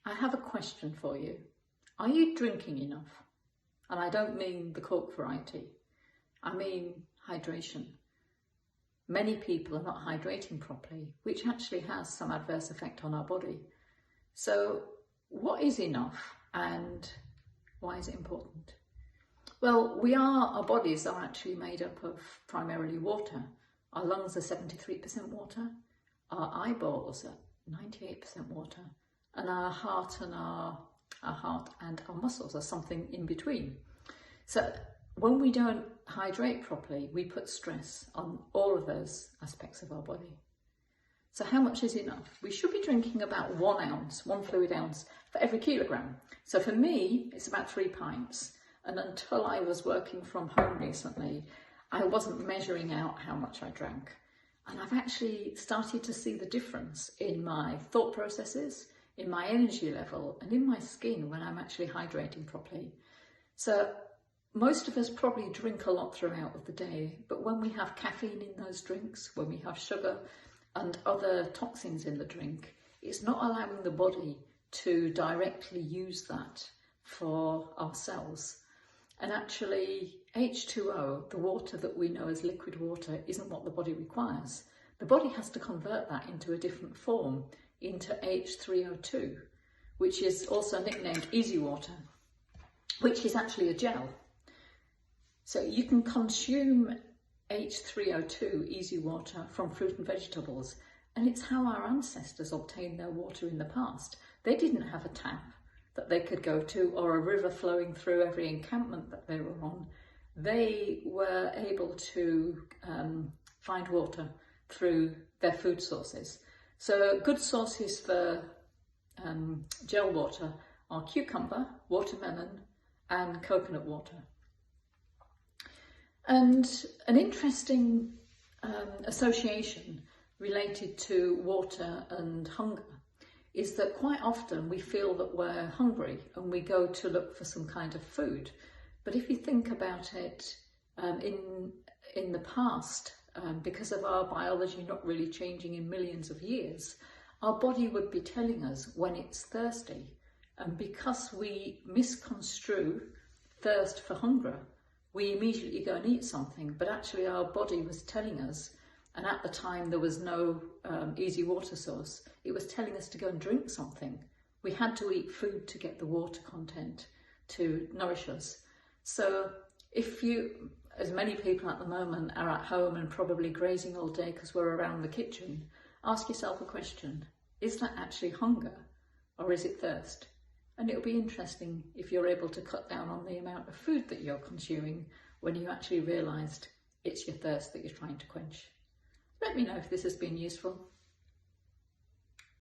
I have a question for you. Are you drinking enough? And I don't mean the Coke variety. I mean hydration. Many people are not hydrating properly, which actually has some adverse effect on our body. So what is enough and why is it important? Well, our bodies are actually made up of primarily water. Our lungs are 73% water, our eyeballs are 98% water, and our heart and our muscles are something in between. So when we don't hydrate properly, we put stress on all of those aspects of our body. So how much is enough? We should be drinking about 1 ounce, 1 fluid ounce for every kilogram. So for me, it's about 3 pints. And until I was working from home recently, I wasn't measuring out how much I drank. And I've actually started to see the difference in my thought processes, in my energy level, and in my skin when I'm actually hydrating properly. So most of us probably drink a lot throughout of the day, but when we have caffeine in those drinks, when we have sugar and other toxins in the drink, it's not allowing the body to directly use that for our cells. And actually H2O, the water that we know as liquid water, isn't what the body requires. The body has to convert that into a different form, into H3O2, which is also nicknamed easy water, which is actually a gel. So you can consume H3O2, easy water, from fruit and vegetables, and it's how our ancestors obtained their water in the past. They didn't have a tap that they could go to or a river flowing through every encampment that they were on. They were able to find water through their food sources. So good sources for gel water are cucumber, watermelon and coconut water. And an interesting association related to water and hunger is that quite often we feel that we're hungry and we go to look for some kind of food. But if you think about it, in the past, because of our biology not really changing in millions of years, our body would be telling us when it's thirsty. And because we misconstrue thirst for hunger, we immediately go and eat something, but actually our body was telling us, and at the time there was no easy water source, it was telling us to go and drink something. We had to eat food to get the water content to nourish us. So if you, as many people at the moment are at home and probably grazing all day because we're around the kitchen, ask yourself a question. Is that actually hunger or is it thirst? And it'll be interesting if you're able to cut down on the amount of food that you're consuming when you actually realised it's your thirst that you're trying to quench. Let me know if this has been useful.